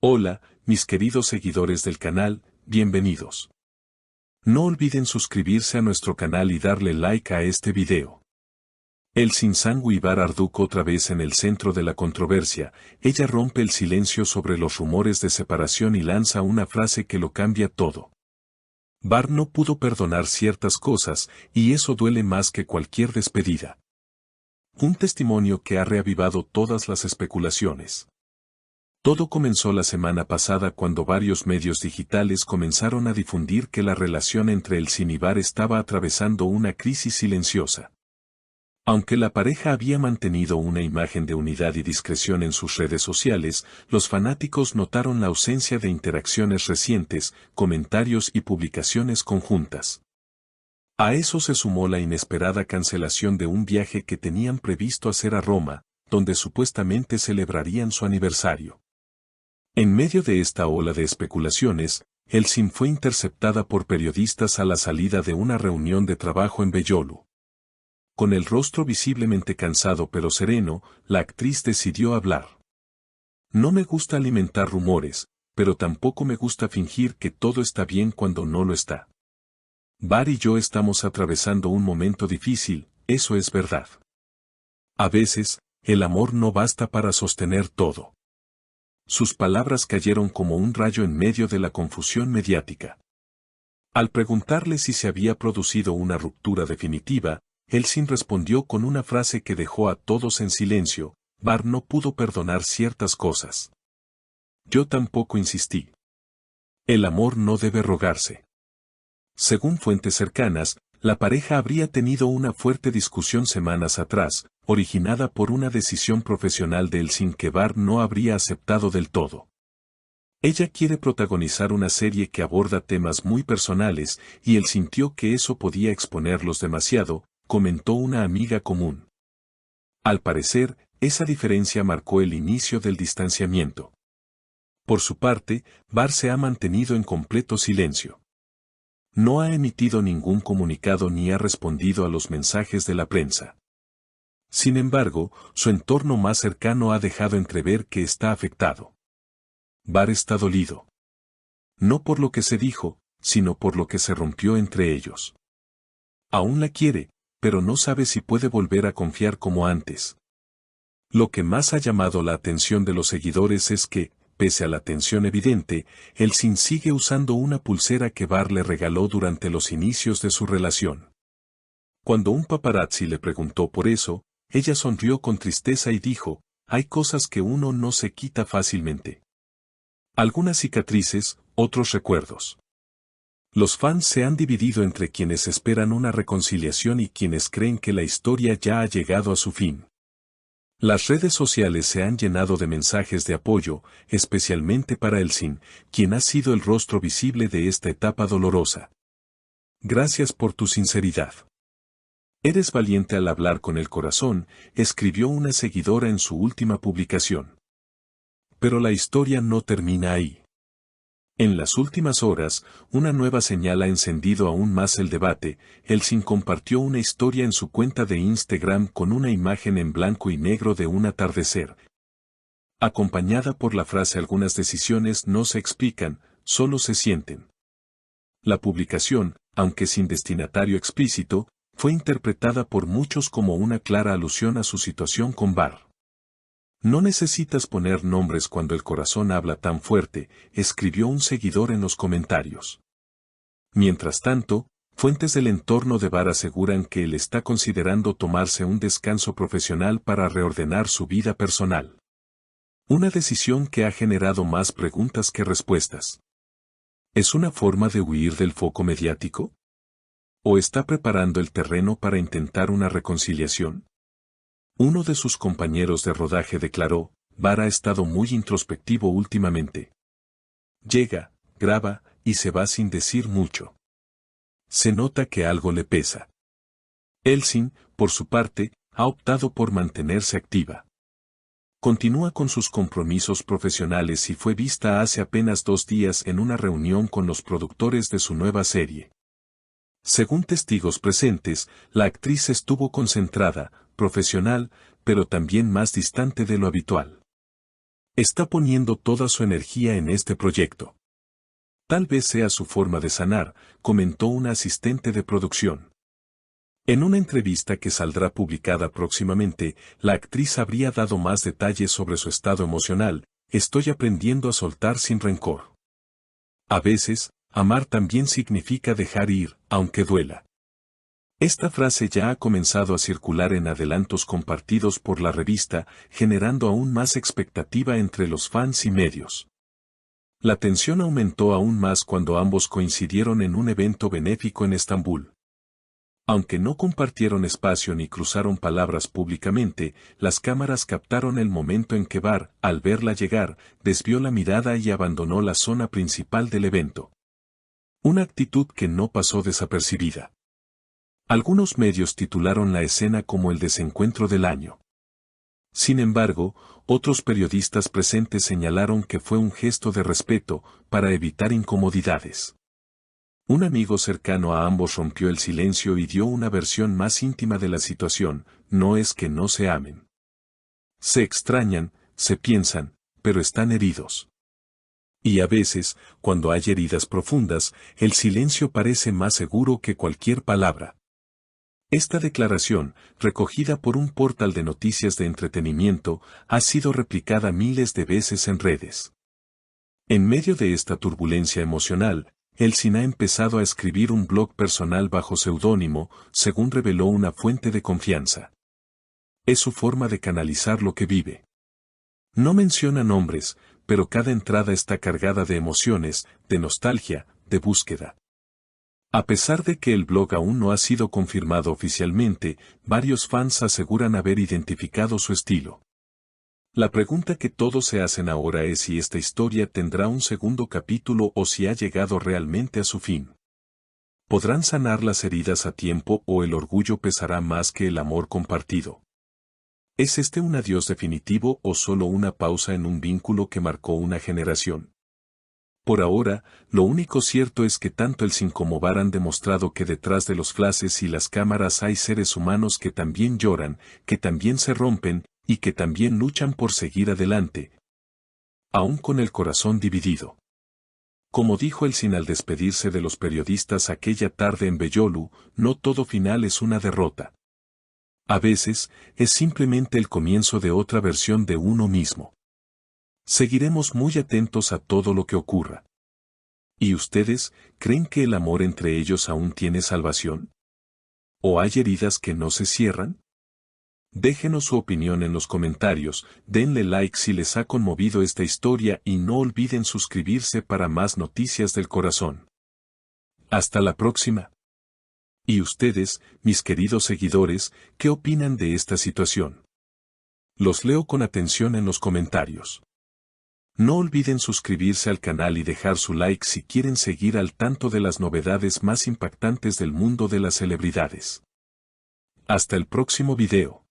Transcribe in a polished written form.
Hola, mis queridos seguidores del canal, bienvenidos. No olviden suscribirse a nuestro canal y darle like a este video. Elsin Sangu y Bar Arduk otra vez en el centro de la controversia. Ella rompe el silencio sobre los rumores de separación y lanza una frase que lo cambia todo. Bar no pudo perdonar ciertas cosas, y eso duele más que cualquier despedida. Un testimonio que ha reavivado todas las especulaciones. Todo comenzó la semana pasada cuando varios medios digitales comenzaron a difundir que la relación entre Elsin y Bar estaba atravesando una crisis silenciosa. Aunque la pareja había mantenido una imagen de unidad y discreción en sus redes sociales, los fanáticos notaron la ausencia de interacciones recientes, comentarios y publicaciones conjuntas. A eso se sumó la inesperada cancelación de un viaje que tenían previsto hacer a Roma, donde supuestamente celebrarían su aniversario. En medio de esta ola de especulaciones, Elsin fue interceptada por periodistas a la salida de una reunión de trabajo en Beyoğlu. Con el rostro visiblemente cansado pero sereno, la actriz decidió hablar. No me gusta alimentar rumores, pero tampoco me gusta fingir que todo está bien cuando no lo está. Bar y yo estamos atravesando un momento difícil, eso es verdad. A veces, el amor no basta para sostener todo. Sus palabras cayeron como un rayo en medio de la confusión mediática. Al preguntarle si se había producido una ruptura definitiva, Elsin respondió con una frase que dejó a todos en silencio: Bar no pudo perdonar ciertas cosas. Yo tampoco insistí. El amor no debe rogarse. Según fuentes cercanas, la pareja habría tenido una fuerte discusión semanas atrás, originada por una decisión profesional de Elsin que Bar no habría aceptado del todo. Ella quiere protagonizar una serie que aborda temas muy personales, y él sintió que eso podía exponerlos demasiado, comentó una amiga común. Al parecer, esa diferencia marcó el inicio del distanciamiento. Por su parte, Bar se ha mantenido en completo silencio. No ha emitido ningún comunicado ni ha respondido a los mensajes de la prensa. Sin embargo, su entorno más cercano ha dejado entrever que está afectado. Bar está dolido. No por lo que se dijo, sino por lo que se rompió entre ellos. Aún la quiere, pero no sabe si puede volver a confiar como antes. Lo que más ha llamado la atención de los seguidores es que, pese a la tensión evidente, Elsin sigue usando una pulsera que Bar le regaló durante los inicios de su relación. Cuando un paparazzi le preguntó por eso, ella sonrió con tristeza y dijo: hay cosas que uno no se quita fácilmente. Algunas cicatrices, otros recuerdos. Los fans se han dividido entre quienes esperan una reconciliación y quienes creen que la historia ya ha llegado a su fin. Las redes sociales se han llenado de mensajes de apoyo, especialmente para Elsin, quien ha sido el rostro visible de esta etapa dolorosa. Gracias por tu sinceridad. Eres valiente al hablar con el corazón, escribió una seguidora en su última publicación. Pero la historia no termina ahí. En las últimas horas, una nueva señal ha encendido aún más el debate. Elsin compartió una historia en su cuenta de Instagram con una imagen en blanco y negro de un atardecer, acompañada por la frase: algunas decisiones no se explican, solo se sienten. La publicación, aunque sin destinatario explícito, fue interpretada por muchos como una clara alusión a su situación con Bar. No necesitas poner nombres cuando el corazón habla tan fuerte, escribió un seguidor en los comentarios. Mientras tanto, fuentes del entorno de Bar aseguran que él está considerando tomarse un descanso profesional para reordenar su vida personal. Una decisión que ha generado más preguntas que respuestas. ¿Es una forma de huir del foco mediático? ¿O está preparando el terreno para intentar una reconciliación? Uno de sus compañeros de rodaje declaró: Bar ha estado muy introspectivo últimamente. Llega, graba, y se va sin decir mucho. Se nota que algo le pesa. Elsin, por su parte, ha optado por mantenerse activa. Continúa con sus compromisos profesionales y fue vista hace apenas 2 días en una reunión con los productores de su nueva serie. Según testigos presentes, la actriz estuvo concentrada, profesional, pero también más distante de lo habitual. Está poniendo toda su energía en este proyecto. Tal vez sea su forma de sanar, comentó una asistente de producción. En una entrevista que saldrá publicada próximamente, la actriz habría dado más detalles sobre su estado emocional. Estoy aprendiendo a soltar sin rencor. A veces, amar también significa dejar ir, aunque duela. Esta frase ya ha comenzado a circular en adelantos compartidos por la revista, generando aún más expectativa entre los fans y medios. La tensión aumentó aún más cuando ambos coincidieron en un evento benéfico en Estambul. Aunque no compartieron espacio ni cruzaron palabras públicamente, las cámaras captaron el momento en que Bahar, al verla llegar, desvió la mirada y abandonó la zona principal del evento. Una actitud que no pasó desapercibida. Algunos medios titularon la escena como el desencuentro del año. Sin embargo, otros periodistas presentes señalaron que fue un gesto de respeto, para evitar incomodidades. Un amigo cercano a ambos rompió el silencio y dio una versión más íntima de la situación: no es que no se amen. Se extrañan, se piensan, pero están heridos. Y a veces, cuando hay heridas profundas, el silencio parece más seguro que cualquier palabra. Esta declaración, recogida por un portal de noticias de entretenimiento, ha sido replicada miles de veces en redes. En medio de esta turbulencia emocional, Elçin ha empezado a escribir un blog personal bajo seudónimo, según reveló una fuente de confianza. Es su forma de canalizar lo que vive. No menciona nombres, pero cada entrada está cargada de emociones, de nostalgia, de búsqueda. A pesar de que el blog aún no ha sido confirmado oficialmente, varios fans aseguran haber identificado su estilo. La pregunta que todos se hacen ahora es si esta historia tendrá un segundo capítulo o si ha llegado realmente a su fin. ¿Podrán sanar las heridas a tiempo o el orgullo pesará más que el amor compartido? ¿Es este un adiós definitivo o solo una pausa en un vínculo que marcó una generación? Por ahora, lo único cierto es que tanto Elçin como Bahar han demostrado que detrás de los flashes y las cámaras hay seres humanos que también lloran, que también se rompen, y que también luchan por seguir adelante, aún con el corazón dividido. Como dijo Elçin al despedirse de los periodistas aquella tarde en Beyoğlu, no todo final es una derrota. A veces, es simplemente el comienzo de otra versión de uno mismo. Seguiremos muy atentos a todo lo que ocurra. ¿Y ustedes, creen que el amor entre ellos aún tiene salvación? ¿O hay heridas que no se cierran? Déjenos su opinión en los comentarios, denle like si les ha conmovido esta historia y no olviden suscribirse para más noticias del corazón. Hasta la próxima. ¿Y ustedes, mis queridos seguidores, qué opinan de esta situación? Los leo con atención en los comentarios. No olviden suscribirse al canal y dejar su like si quieren seguir al tanto de las novedades más impactantes del mundo de las celebridades. Hasta el próximo video.